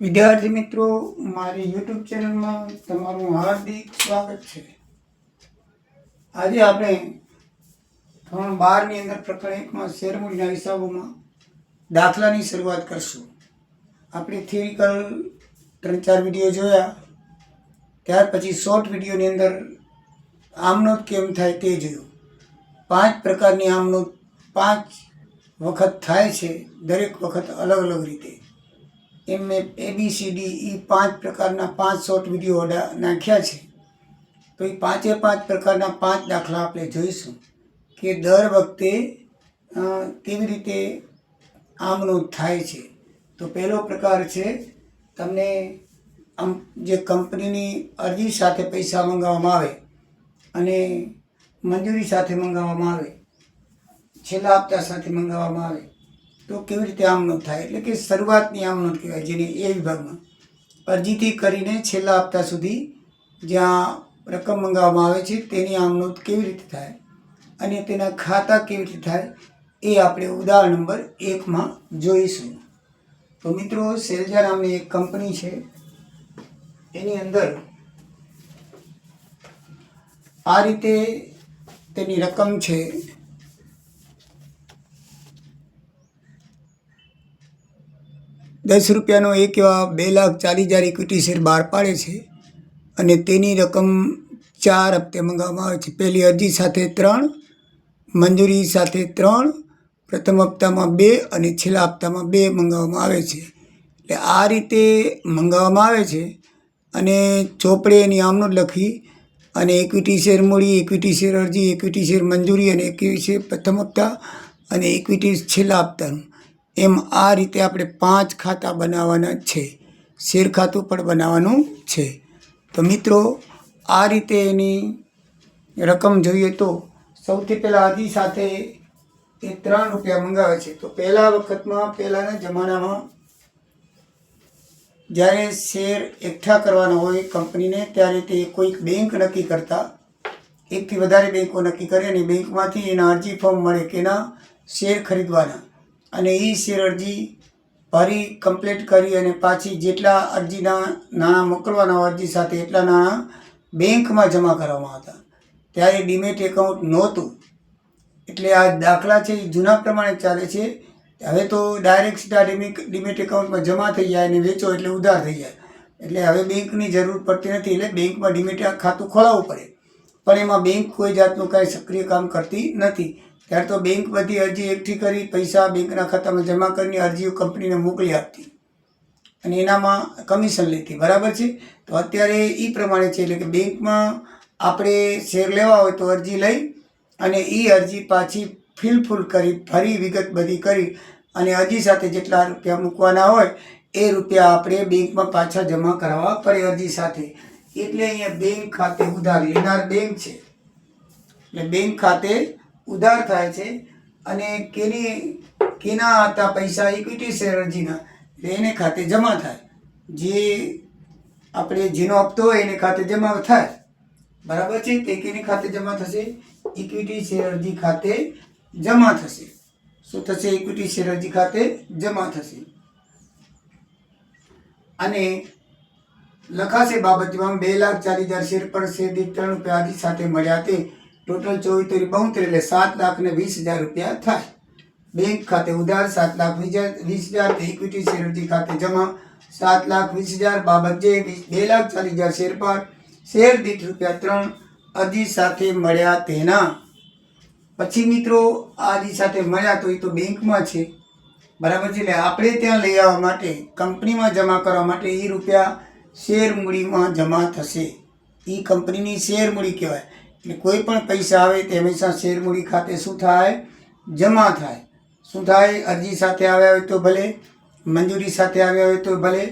વિદ્યાર્થી મિત્રો, મારી યુટ્યુબ ચેનલમાં તમારું હાર્દિક સ્વાગત છે। આજે આપણે ધોરણ 12ની અંદર પ્રકરણ 1માં શેરમૂડીના હિસાબોમાં દાખલાની શરૂઆત કરશું। આપણે થિયરિકલ 3-4 વિડીયો જોયા, ત્યાર પછી શોર્ટ વિડીયોની અંદર આમનોંધ કેમ થાય તે જોયું। 5 પ્રકારની આમનોંધ 5 વખત થાય છે, દરેક વખત અલગ અલગ રીતે। એમ મેં ABCD એ 5 પ્રકારના 5 શોર્ટ વિડીયો નાખ્યા છે। તો એ 5 પ્રકારના 5 દાખલા આપણે જોઈશું કે દર વખતે કેવી રીતે આમનોંધ થાય છે। તો પહેલો પ્રકાર છે, તમને જે કંપનીની અરજી સાથે પૈસા મંગાવવામાં આવે અને મંજૂરી સાથે મંગાવવામાં આવે, છેલ્લા હપ્તા સાથે મંગાવવામાં આવે તો કેવી રીતે આમનોંધ થાય, એટલે કે શરૂઆતની આમનોંધ કહેવાય, જેને એ વિભાગમાં અરજીથી કરીને છેલ્લા હપ્તા સુધી જ્યાં રકમ મંગાવવામાં આવે છે તેની આમનોંધ કેવી રીતે થાય અને તેના ખાતા કેવી રીતે થાય એ આપણે ઉદાહરણ નંબર 1માં જોઈશું। તો મિત્રો, શૈલજા નામની એક કંપની છે, એની અંદર આ રીતે તેની રકમ છે। ₹10નો એક એવા 2,40,000 ઇક્વિટી શેર બહાર પાડે છે અને તેની રકમ 4 હપ્તે મંગાવવામાં આવે છે। પહેલી અરજી સાથે 3, મંજૂરી સાથે 3, પ્રથમ હપ્તામાં 2 અને છેલ્લા હપ્તામાં 2 મંગાવવામાં આવે છે। એટલે આ રીતે મંગાવવામાં આવે છે અને ચોપડે એની આમનોંધ લખી અને ઇક્વિટી શેર મૂડી, ઇક્વિટી શેર અરજી, ઇક્વિટી શેર મંજૂરી અને ઇક્વિટી શેર પ્રથમ હપ્તા અને ઇક્વિટી છેલ્લા હપ્તાનું, એમ આ રીતે આપણે 5 ખાતા બનાવવાના છે। શેર ખાતું પણ બનાવવાનું છે। તો મિત્રો, આ રીતે એની રકમ જોઈએ તો સૌથી પહેલાં અરજી સાથે એ ₹3 મંગાવે છે। તો પહેલા વખતમાં, પહેલાંના જમાનામાં જ્યારે શેર એકઠા કરવાના હોય કંપનીને, ત્યારે તે કોઈક બેંક નક્કી કરતા, એકથી વધારે બેંકો નક્કી કરે અને બેંકમાંથી એના અરજી ફોર્મ મળે કે એના શેર ખરીદવાના, અને એ શેર અરજી ભરી કમ્પ્લીટ કરી અને પાછી જેટલા અરજીના નાણાં મોકલવાના હોય અરજી સાથે એટલા નાણાં બેંકમાં જમા કરવામાં આવતા। ત્યારે ડીમેટ એકાઉન્ટ નહોતું, એટલે આ દાખલા છે એ જૂના પ્રમાણે ચાલે છે। હવે તો ડાયરેક્ટ સીધા ડીમેટ એકાઉન્ટમાં જમા થઈ જાય અને વેચો એટલે ઉધાર થઈ જાય, એટલે હવે બેંકની જરૂર પડતી નથી। એટલે બેંકમાં ડીમેટ ખાતું ખોલાવવું પડે, પણ એમાં બેંક કોઈ જાતનું કાંઈ સક્રિય કામ કરતી નથી। ત્યારે તો બેંક બધી અરજી એકઠી કરી પૈસા બેંકના ખાતામાં જમા કરીને અરજીઓ કંપનીને મોકલી આપતી અને એનામાં કમિશન લેતી, બરાબર છે। તો અત્યારે એ પ્રમાણે છે, એટલે કે બેંકમાં આપણે શેર લેવા હોય તો અરજી લઈ અને એ અરજી પાછી ફિલફૂલ કરી, ફરી વિગત બધી કરી અને અરજી સાથે જેટલા રૂપિયા મૂકવાના હોય એ રૂપિયા આપણે બેંકમાં પાછા જમા કરાવવા પડે અરજી સાથે। એટલે અહીંયા બેંક ખાતે ઉધાર લેનાર બેંક છે, એટલે બેંક ખાતે ઉધાર થાય છે અને કેના હતા પૈસા? ઇક્વિટી શેર અરજીના, એટલે એને ખાતે જમા થાય। જે આપણે જેનો હપ્તો હોય એને ખાતે જમા થાય, બરાબર છે। તે કેની ખાતે જમા થશે? ઇક્વિટી શેર અરજી ખાતે જમા થશે। શું થશે? ઇક્વિટી શેર અરજી ખાતે જમા થશે અને લખાશે બાબત, જેમાં 2,40,000 શેર પર શેર દીઠ ₹3 અરજી સાથે મળ્યા તે ટોટલ 24×72 એટલે ₹7,20,000 થાય। બેંક ખાતે ઉધાર ₹7,20,000, ઇક્વિટી શેર અરજી ખાતે જમા ₹7,20,000, બાબત જે 2,40,000 શેર પર શેર દીઠ ₹3 અરજી સાથે મળ્યા તેના। પછી મિત્રો, આ અરજી સાથે મળ્યા તો એ તો બેંકમાં છે, બરાબર છે। એટલે આપણે ત્યાં લઈ આવવા માટે, કંપનીમાં જમા કરવા માટે એ રૂપિયા શેર મૂડીમાં જમા થશે। એ કંપનીની શેર મૂડી કહેવાય। એટલે કોઈ પણ પૈસા આવે તે હંમેશા શેર મૂડી ખાતે શું થાય? જમા થાય। શું થાય? અરજી સાથે આવ્યા હોય તો ભલે, મંજૂરી સાથે આવ્યા હોય તો ભલે,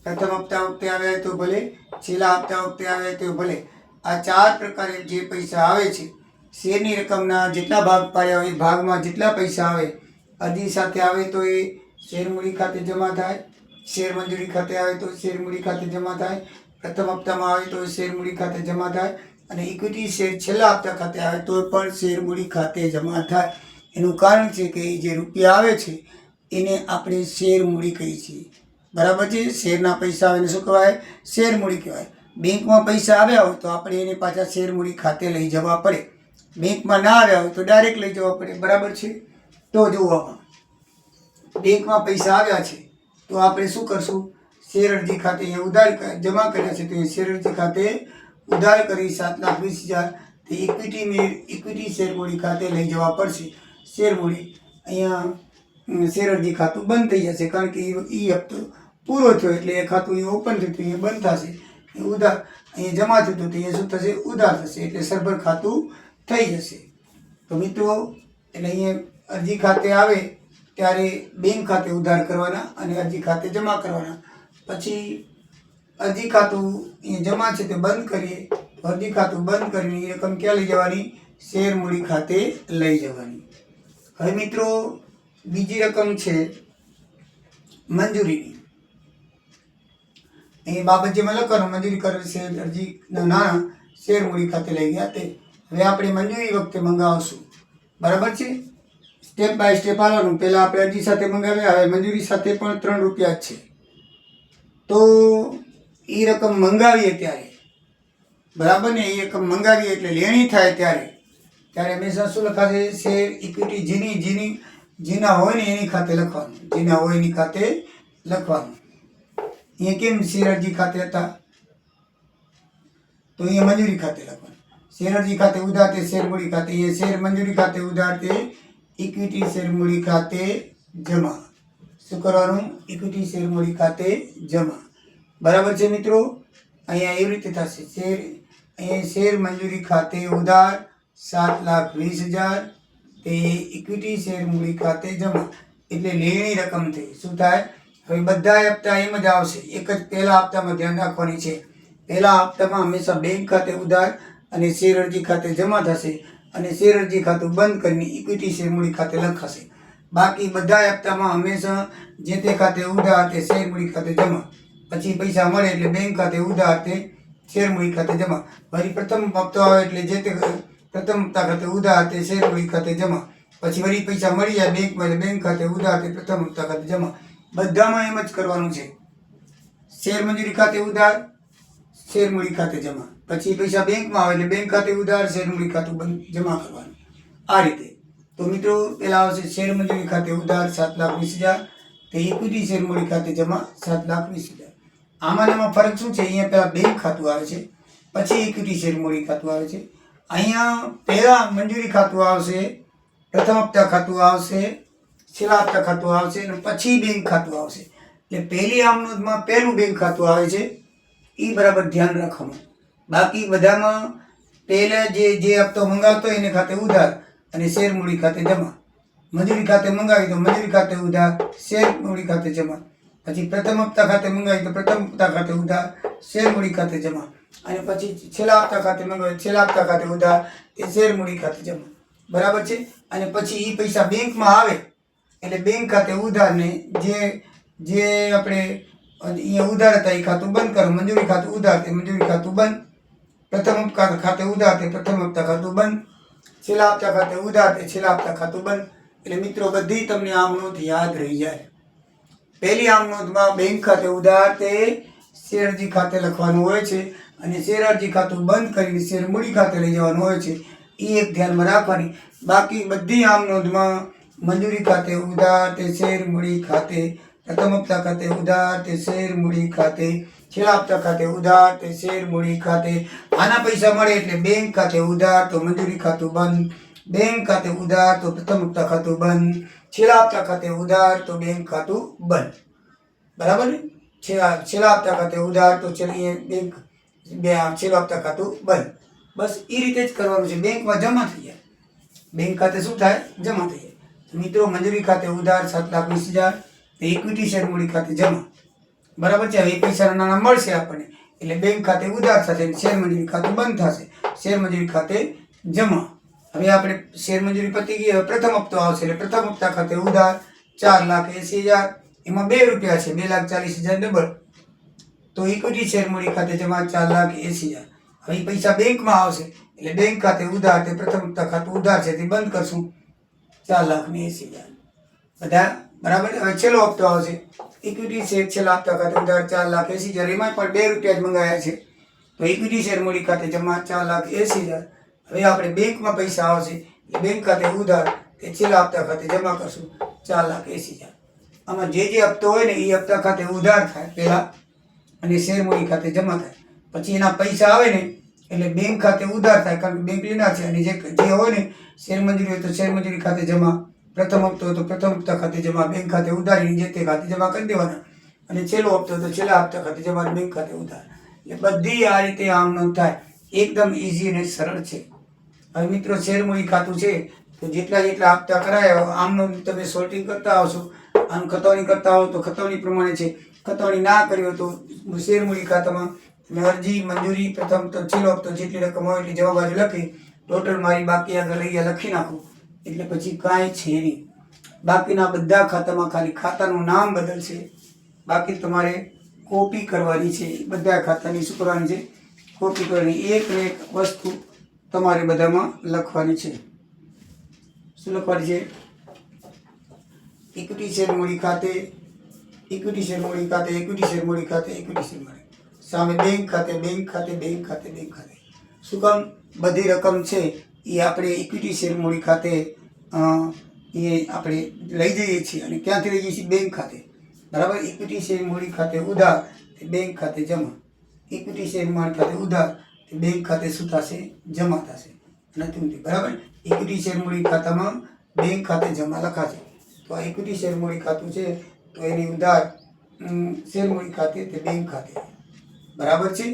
પ્રથમ હપ્તા વખતે આવ્યા હોય તો ભલે, છેલ્લા હપ્તા વખતે આવ્યા હોય તો ભલે, આ 4 પ્રકારે જે પૈસા આવે છે, શેરની રકમના જેટલા ભાગ પાડ્યા હોય એ ભાગમાં જેટલા પૈસા આવે, અરજી સાથે આવે તો એ શેર મૂડી ખાતે જમા થાય, શેર મંજૂરી ખાતે આવે તો શેર મૂડી ખાતે જમા થાય, પ્રથમ હપ્તામાં આવે તો શેર મૂડી ખાતે જમા થાય અને ઇક્વિટી શેર છેલ્લા હપ્તા ખાતે આવે તો પણ શેર મૂડી ખાતે જમા થાય। એનું કારણ છે કે જે રૂપિયા આવે છે એને આપણે શેર મૂડી કહીએ છીએ। બરાબર છે. શેરના પૈસા આવે એને શું કહેવાય? શેર મૂડી કહેવાય. બેંકમાં પૈસા આવ્યા હોય તો આપણે એને પાછા શેર મૂડી ખાતે લઈ જવા પડે. બેંકમાં ના આવ્યા હોય તો ડાયરેક્ટ લઈ જવા પડે. બરાબર છે. તો જોવામાં બેંકમાં પૈસા આવ્યા છે તો આપણે શું કરશું? શેર અરજી ખાતે અહીંયા ઉધાર જમા કર્યા છે તો એ શેર અરજી ખાતે ઉધાર કરી 7,20,000 તે ઇક્વિટી શેર મૂડી ખાતે લઈ જવા પડશે. શેર મૂડી અહીંયા શેર અરજી ખાતું બંધ થઈ જશે, કારણ કે એ હપ્તો પૂરો થયો એટલે એ ખાતું અહીંયા ઓપન થયું, એ બંધ થશે. એ ઉધાર અહીંયા જમા થયું તો એ શું થશે? ઉધાર થશે, એટલે સરભર ખાતું થઈ જશે. તો મિત્રો એટલે અહીંયા અરજી ખાતે આવે ત્યારે બેંક ખાતે ઉધાર કરવાના અને અરજી ખાતે જમા કરવાના. પછી અરજી ખાતું અહીંયા જમા છે તે બંધ કરીએ તો અરજી ખાતું બંધ કરીને એ રકમ ક્યાં લઈ જવાની? શેર મૂડી ખાતે લઈ જવાની. હવે મિત્રો બીજી રકમ છે મંજૂરીની. એ બાબત જેમાં લખવાનું મંજૂરી કરેલ શેર અરજીના નાણાં શેર મૂડી ખાતે લઈ ગયા તે હવે આપણે મંજૂરી વખતે મંગાવશું. બરાબર છે. સ્ટેપ બાય સ્ટેપ આવવાનું. પહેલાં આપણે અરજી સાથે મંગાવ્યા, હવે મંજૂરી સાથે પણ 3 રૂપિયા જ છે. તો એ રકમ મંગાવીએ ત્યારે બરાબર ને, એ રકમ મંગાવીએ એટલે લેણી થાય ત્યારે હંમેશા શું લખાશે? શેર ઇક્વિટી જેના હોય ને એની ખાતે લખવાનું. જેના હોય એની ખાતે લખવાનું. અહીંયા કેમ શેર અરજી ખાતે હતા તો અહીંયા મંજૂરી ખાતે લખવાનું. શેર અરજી ખાતે ઉધાર તે શેર મૂડી ખાતે, અહીંયા શેર મંજૂરી ખાતે ઉધાર તે ઇક્વિટી શેર મૂડી ખાતે જમા. શું કરવાનું? ઇક્વિટી શેર મૂડી ખાતે જમા. બરાબર છે મિત્રો. અહીંયા એવી રીતે થશે. અહીંયા શેર મંજૂરી ખાતે ઉધાર 7,20,000 તે ઇક્વિટી શેર મૂડી ખાતે જમા, એટલે લેણી રકમ થઈ. શું થાય? હવે બધા હપ્તા એમ જ આવશે. એક જ પહેલા હપ્તામાં ધ્યાન રાખવાની છે. પહેલા હપ્તામાં હંમેશા બેંક ખાતે ઉધાર અને શેર અરજી ખાતે જમા થશે અને શેર અરજી ખાતું બંધ કરીને ઇક્વિટી શેર મૂડી ખાતે લખાશે. બાકી બધા હપ્તામાં હંમેશા જે તે ખાતે ઉધાર તે શેર મૂડી ખાતે જમા. પછી પૈસા મળે એટલે બેંક ખાતે ઉધાર તે શેર મૂડી ખાતે જમા. વળી પ્રથમ હપ્તો આવે એટલે જે તે પ્રથમ હપ્તા ખાતે ઉધાર તે શેર મૂડી ખાતે જમા. પછી વળી પૈસા મળી જાય બેંકમાં એટલે બેંક ખાતે ઉધાર તે પ્રથમ હપ્તા ખાતે જમા. બધામાં એમ જ કરવાનું છે. શેર મંજૂરી ખાતે ઉધાર, શેર મૂડી ખાતે જમા. પછી પૈસા બેંકમાં આવે એટલે બેંક ખાતે ઉધાર, શેર મૂડી ખાતું જમા કરવાનું. આ રીતે. તો મિત્રો પહેલાં આવશે શેર મંજૂરી ખાતે ઉધાર 7,20,000 તે ઇક્વિટી શેર મૂડી ખાતે જમા 7,20,000. આમાં ફરક શું છે? અહીંયા પહેલાં બેંક ખાતું આવે છે, પછી ઇક્વિટી શેર મૂડી ખાતું આવે છે. અહીંયા પહેલાં મંજૂરી ખાતું આવશે, પ્રથમ હપ્તા ખાતું આવશે, છેલ્લા હપ્તા ખાતું આવશે અને પછી બેંક ખાતું આવશે. એટલે પહેલી આમનોંધમાં પહેલું બેંક ખાતું આવે છે. એ બરાબર ધ્યાન રાખવાનું. બાકી બધામાં પહેલા જે હપ્તો મંગાવતો હોય એને ખાતે ઉધાર અને શેર મૂડી ખાતે જમા. મજૂરી ખાતે મંગાવી તો મજૂરી ખાતે ઉધાર, શેર મૂડી ખાતે જમા. પછી પ્રથમ હપ્તા ખાતે મંગાવી તો પ્રથમ હપ્તા ખાતે ઉધાર, શેર મૂડી ખાતે જમા. અને પછી છેલ્લા હપ્તા ખાતે મંગાવી છેલ્લા હપ્તા ખાતે ઉધાર એ શેર મૂડી ખાતે જમા. બરાબર છે. અને પછી એ પૈસા બેંકમાં આવે એટલે બેંક ખાતે ઉધાર ને જે આપણે અહીંયા ઉધાર હતા એ ખાતું બંધ કરો. મંજૂરી ખાતું ઉધાર તે મંજૂરી ખાતું બંધ, પ્રથમ હપ્તા ખાતે ઉધાર તે પ્રથમ હપ્તા ખાતું બંધ, છેલ્લા હપ્તા ખાતે ઉધાર તે છેલ્લા હપ્તા ખાતું બંધ. એટલે મિત્રો બધી તમને આમ નોંધ યાદ રહી જાય. પહેલી આમ નોંધમાં બેંક ખાતે ઉધાર તે શેર અરજી ખાતે લખવાનું હોય છે અને શેર અરજી ખાતું બંધ કરીને શેર મૂડી ખાતે લઈ જવાનું હોય છે. એ એક ધ્યાનમાં રાખવાની. બાકી બધી આમ નોંધમાં મંજૂરી ખાતે ઉધાર તે શેર મૂડી ખાતે, પ્રથમ હપ્તા ખાતે ઉધાર તે શેર મૂડી ખાતે, છેલ્લા હપ્તા ખાતે ઉધાર તે શેર મૂડી ખાતે. આના પૈસા મળે એટલે બેંક ખાતે ઉધાર તો મંજૂરી ખાતું બંધ, બેંક ખાતે ઉધાર તો પ્રથમ હપ્તા ખાતું બંધ, છેલ્લા હપ્તા ખાતે ઉધાર તો બેંક ખાતું બંધ. બરાબર ને? છેલ્લા હપ્તા ખાતે ઉધાર તો છેલ્લા હપ્તા ખાતું બંધ. બસ એ રીતે જ કરવાનું છે. બેંકમાં જમા થઈ જાય. બેંક ખાતે શું થાય? જમા થઈ જાય. મિત્રો મંજૂરી ખાતે ઉધાર 7,20,000 ઇક્વિટી શેર મૂડી ખાતે જમા. બરાબર છે. હવે પૈસાના નાણાં મળશે આપણને એટલે બેંક ખાતે ઉધાર થશે, શેર મંજૂરી ખાતું બંધ થશે, શેર મંજૂરી ખાતે જમા. હવે આપણે શેર મંજૂરી પતી ગઈ. હવે પ્રથમ હપ્તો આવશે એટલે પ્રથમ હપ્તા ખાતે ઉધાર 4,80,000 એમાં 2 રૂપિયા છે, 2,40,000 ડબલ. તો ઇક્વિટી શેર મૂડી ખાતે જમા 4,80,000. હવે પૈસા બેંકમાં આવશે એટલે બેંક ખાતે ઉધાર તે પ્રથમ હપ્તા ખાતું ઉધાર છે તે બંધ કરશું 4,80,000. બધા બરાબર. હવે છેલ્લો હપ્તો આવશે ઇક્વિટી શેર છેલ્લા હપ્તા ખાતે ઉધાર 4,80,000, એમાં પણ 2 રૂપિયા જ મંગાયા છે. તો ઇક્વિટી શેર મૂડી ખાતે જમા 4,80,000. હવે આપણે બેંકમાં પૈસા આવશે એટલે બેંક ખાતે ઉધાર તે છેલ્લા હપ્તા ખાતે જમા કરશું 4,80,000. આમાં જે હપ્તો હોય ને એ હપ્તા ખાતે ઉધાર થાય પહેલા અને શેર મૂડી ખાતે જમા થાય. પછી એના પૈસા આવે ને એટલે બેંક ખાતે ઉધાર થાય, કારણ કે બેંક લેનાર છે. અને જે હોય ને શેર મંજૂરી હોય તો શેર મંજૂરી ખાતે જમા, પ્રથમ હપ્તો હોય તો પ્રથમ હપ્તા ખાતે જમા, બેંક ખાતે ઉધારી જે તે ખાતે જમા કરી દેવાના. અને છેલ્લો હપ્તો હોય તો છેલ્લા હપ્તા ખાતે જમા, બેંક ખાતે ઉધાર. એટલે બધી આ રીતે આમ નોંધ થાય. એકદમ ઇઝી અને સરળ છે. હવે મિત્રો શેર મૂડી ખાતું છે તો જેટલા હપ્તા કરાયા આમનો તમે સોલ્ટિંગ કરતા આવશો, આમ ખતવણી કરતા હો તો ખતવણી પ્રમાણે છે. ખતવણી ના કરી હોય તો શેર મૂડી ખાતામાં તમે અરજી, મંજૂરી, પ્રથમ તો છેલ્લો હપ્તો જેટલી રકમ હોય એટલી જવાબ બાજુ લખી ટોટલ મારી બાકી આગળ લખી નાખો એટલે પછી કાંઈ છે નહીં. બાકીના બધા ખાતામાં ખાલી ખાતાનું નામ બદલશે. બાકી તમારે કોપી કરવાની છે, બધા ખાતાની શું કરવાની છે? કોપી કરવાની. એક ને એક વસ્તુ તમારે બધામાં લખવાની છે. શું લખવાની છે? ઇક્વિટી શેર મૂડી ખાતે, ઇક્વિટી શેર મૂડી ખાતે, ઇક્વિટી શેર મૂડી ખાતે, ઇક્વિટી શેર મૂડી સામે બેંક ખાતે, બેંક ખાતે, બેંક ખાતે, બેંક ખાતે. શું કામ? બધી રકમ છે એ આપણે ઇક્વિટી શેર મૂડી ખાતે એ આપણે લઈ જઈએ છીએ. અને ક્યાંથી લઈ જઈએ છીએ? બેંક ખાતે. બરાબર. ઇક્વિટી શેર મૂડી ખાતે ઉધાર, બેંક ખાતે જમા. ઇક્વિટી શેર મૂડી ખાતે ઉધાર, બેંક ખાતે શું થશે? જમા થશે. નથી. બરાબર. ઇક્વિટી શેર મૂડી ખાતામાં બેંક ખાતે જમા લખાશે. તો આ ઇક્વિટી શેર મૂડી ખાતું છે તો એની ઉધાર શેર મૂડી ખાતે તે બેંક ખાતે. બરાબર છે.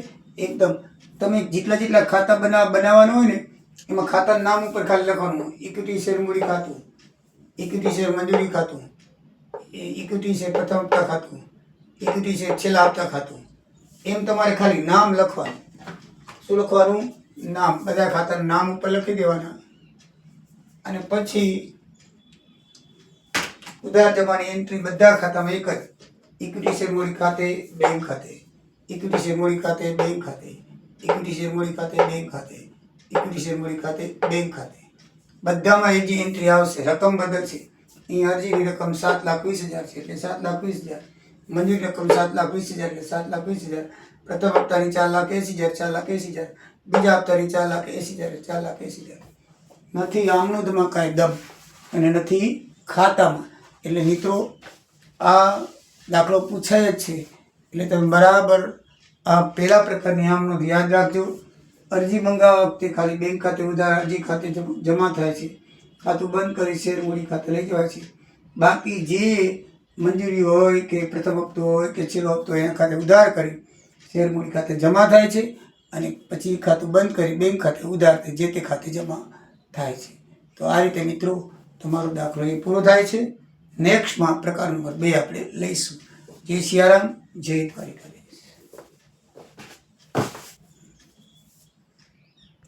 એકદમ તમે જેટલા ખાતા બનાવવાનું હોય ને એમાં ખાતાનું નામ ઉપર ખાલી લખવાનું હોય. ઇક્વિટી શેર મૂડી ખાતું, ઇક્વિટી શેર મંજૂરી ખાતું, ઇક્વિટી શેર પ્રથમ હપ્તા ખાતું, ઇક્વિટી શેર છેલ્લા હપ્તા ખાતું. એમ તમારે ખાલી નામ લખવાનું. શું લખવાનું? નામ. બધા ખાતાનું નામ ઉપર લખી દેવાના. અને પછી ઉધાર જમાની એન્ટ્રી બધા ખાતામાં એક જ. ઇક્વિટી શેર મૂડી ખાતે, બેંક ખાતે, ઇક્વિટી શેર મૂડી ખાતે, બેંક ખાતે, ઇક્વિટી શેર મૂડી ખાતે, બેંક ખાતે, ઇક્વિટી શેર મૂડી ખાતે, બેંક ખાતે. બધામાં એક જે એન્ટ્રી આવશે. રકમ બદલશે. અહીં અરજીની રકમ 7,20,000 છે એટલે 7,20,000. મંજૂરી રકમ 7,20,000 એટલે 7,20,000. પ્રથમ હપ્તાની 4,80,000, 4,80,000. બીજા હપ્તાની 4,80,000, 4,80,000. નથી આમનોંધમાં કાંઈ દબ અને નથી ખાતામાં. એટલે મિત્રો આ દાખલો પૂછાય જ છે એટલે તમે બરાબર આ પહેલા પ્રકારની આમનોંધ યાદ રાખજો. અરજી મંગાવવા વખતે ખાલી બેંક ખાતે ઉધાર અરજી ખાતે જમા થાય છે. ખાતું બંધ કરી શેર મૂડી ખાતે લઈ જવાય છે. બાકી જે મંજૂરી હોય કે પ્રથમ હપ્તો હોય કે છેલ્લો હપ્તો એના ખાતે ઉધાર કરી શેર મૂડી ખાતે જમા થાય છે. અને પછી ખાતું બંધ કરી બેંક ખાતે ઉધાર જે તે ખાતે જમા થાય છે. તો આ રીતે મિત્રો તમારો દાખલો એ પૂરો થાય છે. નેક્સ્ટમાં પ્રકાર નંબર 2 આપણે લઈશું. જય સિયારામ, જય દ્વારિકા.